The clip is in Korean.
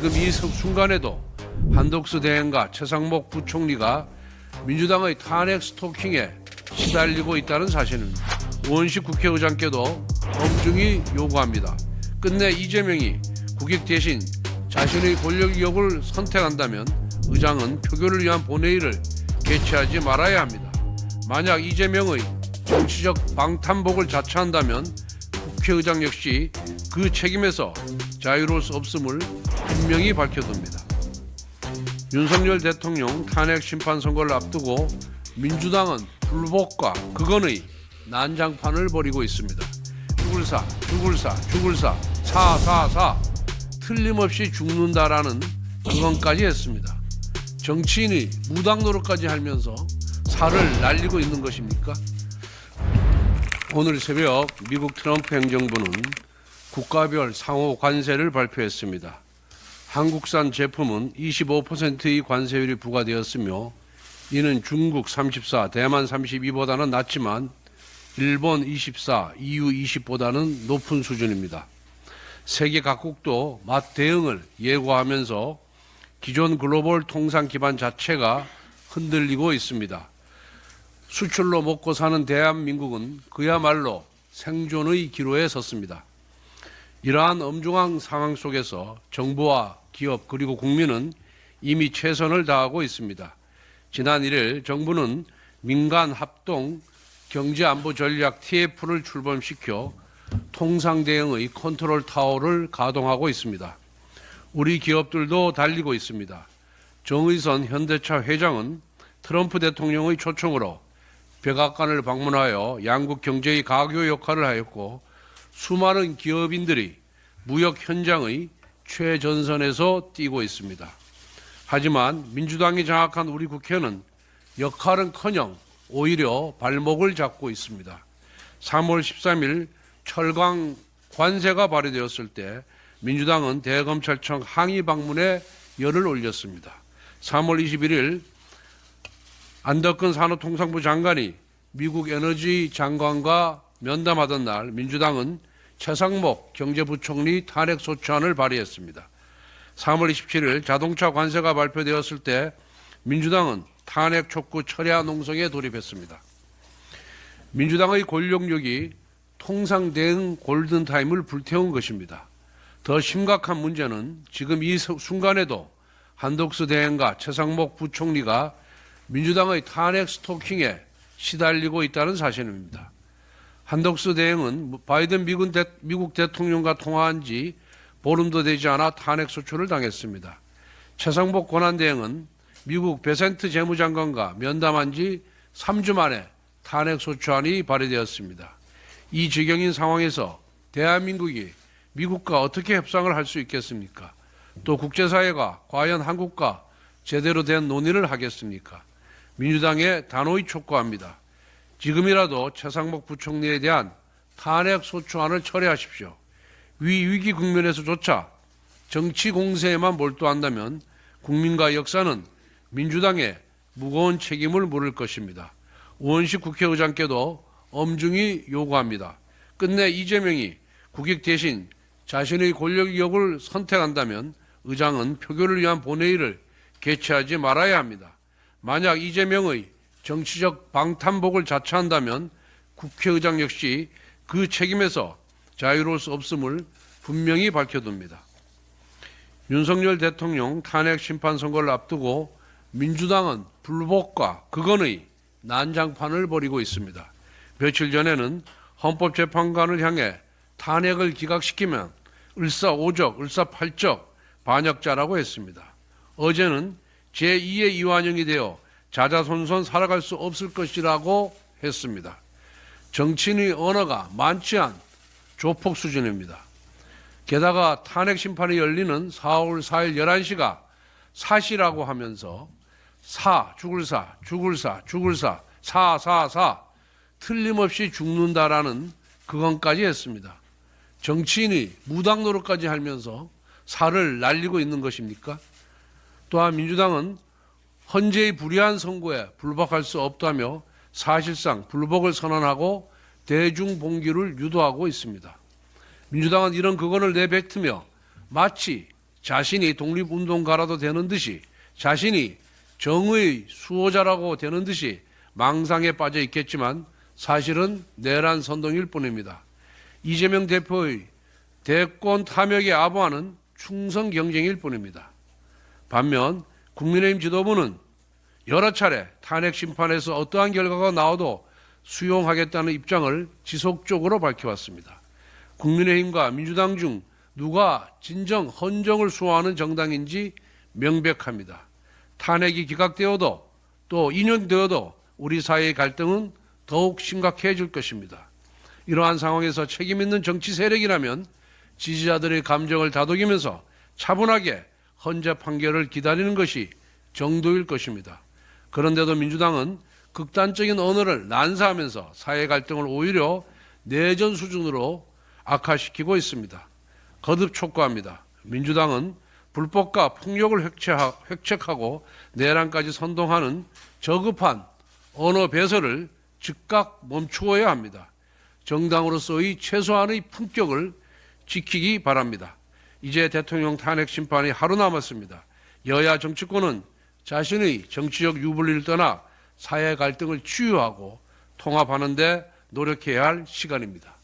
지금 이 순간에도 한덕수 대행과 최상목 부총리가 민주당의 탄핵 스토킹에 시달리고 있다는 사실입니다. 우원식 국회의장께도 엄중히 요구합니다. 끝내 이재명이 국익 대신 자신의 권력력을 선택한다면 의장은 표결을 위한 본회의를 개최하지 말아야 합니다. 만약 이재명의 정치적 방탄복을 자처한다면 국회의장 역시 그 책임에서 자유로울 수 없음을 분명히 밝혀둡니다. 윤석열 대통령 탄핵 심판 선거를 앞두고 민주당은 불복과 극언의 난장판을 벌이고 있습니다. 죽을 사, 사, 틀림없이 죽는다라는 극언까지 했습니다. 정치인이 무당 노릇까지 하면서 살을 날리고 있는 것입니까? 오늘 새벽 미국 트럼프 행정부는 국가별 상호 관세를 발표했습니다. 한국산 제품은 25%의 관세율이 부과되었으며 이는 중국 34, 대만 32보다는 낮지만 일본 24, EU 20보다는 높은 수준입니다. 세계 각국도 맛 대응을 예고하면서 기존 글로벌 통상 기반 자체가 흔들리고 있습니다. 수출로 먹고 사는 대한민국은 그야말로 생존의 기로에 섰습니다. 이러한 엄중한 상황 속에서 정부와 기업 그리고 국민은 이미 최선을 다하고 있습니다. 지난 1일 정부는 민간 합동 경제안보 전략 TF를 출범시켜 통상 대응의 컨트롤 타워를 가동하고 있습니다. 우리 기업들도 달리고 있습니다. 정의선 현대차 회장은 트럼프 대통령의 초청으로 백악관을 방문하여 양국 경제의 가교 역할을 하였고 수많은 기업인들이 무역 현장의 최전선에서 뛰고 있습니다. 하지만 민주당이 장악한 우리 국회는 역할은커녕 오히려 발목을 잡고 있습니다. 3월 13일 철강 관세가 발의되었을 때 민주당은 대검찰청 항의 방문에 열을 올렸습니다. 3월 21일 안덕근 산업통상부 장관이 미국 에너지 장관과 면담하던 날 민주당은 최상목 경제부총리 탄핵 소추안을 발의했습니다. 3월 27일 자동차 관세가 발표되었을 때 민주당은 탄핵 촉구 철야 농성에 돌입했습니다. 민주당의 권력력이 통상 대응 골든타임을 불태운 것입니다. 더 심각한 문제는 지금 이 순간에도 한덕수 대행과 최상목 부총리가 민주당의 탄핵 스토킹에 시달리고 있다는 사실입니다. 한덕수 대행은 바이든 미국 대통령과 통화한 지 보름도 되지 않아 탄핵 소추를 당했습니다. 최상목 권한대행은 미국 베센트 재무장관과 면담한 지 3주 만에 탄핵 소추안이 발의되었습니다. 이 지경인 상황에서 대한민국이 미국과 어떻게 협상을 할 수 있겠습니까? 또 국제사회가 과연 한국과 제대로 된 논의를 하겠습니까? 민주당에 단호히 촉구합니다. 지금이라도 최상목 부총리에 대한 탄핵 소추안을 철회하십시오. 위기 국면에서조차 정치 공세에만 몰두한다면 국민과 역사는 민주당에 무거운 책임을 물을 것입니다. 우원식 국회의장께도 엄중히 요구합니다. 끝내 이재명이 국익 대신 자신의 권력력을 선택한다면 의장은 표결을 위한 본회의를 개최하지 말아야 합니다. 만약 이재명의 정치적 방탄복을 자처한다면 국회의장 역시 그 책임에서 자유로울 수 없음을 분명히 밝혀둡니다. 윤석열 대통령 탄핵 심판 선거를 앞두고 민주당은 불복과 극언의 난장판을 벌이고 있습니다. 며칠 전에는 헌법재판관을 향해 탄핵을 기각시키면 을사오적, 을사팔적 반역자라고 했습니다. 어제는 제2의 이완영이 되어 자자손손 살아갈 수 없을 것이라고 했습니다. 정치인의 언어가 많지 않은 조폭 수준입니다. 게다가 탄핵 심판이 열리는 4월 4일 11시가 사시라고 하면서 죽을 사, 틀림없이 죽는다라는 그건까지 했습니다. 정치인이 무당 노릇까지 하면서 살을 날리고 있는 것입니까? 또한 민주당은 헌재의 불의한 선고에 불복할 수 없다며 사실상 불복을 선언하고 대중봉기를 유도하고 있습니다. 민주당은 이런 극언을 내뱉으며 마치 자신이 독립운동가라도 되는 듯이 자신이 정의 수호자라고 되는 듯이 망상에 빠져 있겠지만 사실은 내란 선동일 뿐입니다. 이재명 대표의 대권 탐욕에 아부하는 충성 경쟁일 뿐입니다. 반면 국민의힘 지도부는 여러 차례 탄핵 심판에서 어떠한 결과가 나와도 수용하겠다는 입장을 지속적으로 밝혀왔습니다. 국민의힘과 민주당 중 누가 진정 헌정을 수호하는 정당인지 명백합니다. 탄핵이 기각되어도 또 인용되어도 우리 사회의 갈등은 더욱 심각해질 것입니다. 이러한 상황에서 책임 있는 정치 세력이라면 지지자들의 감정을 다독이면서 차분하게 헌재 판결을 기다리는 것이 정도일 것입니다. 그런데도 민주당은 극단적인 언어를 난사하면서 사회 갈등을 오히려 내전 수준으로 악화시키고 있습니다. 거듭 촉구합니다. 민주당은 불법과 폭력을 획책하고 내란까지 선동하는 저급한 언어 배설을 즉각 멈추어야 합니다. 정당으로서의 최소한의 품격을 지키기 바랍니다. 이제 대통령 탄핵 심판이 하루 남았습니다. 여야 정치권은 자신의 정치적 유불리를 떠나 사회 갈등을 치유하고 통합하는 데 노력해야 할 시간입니다.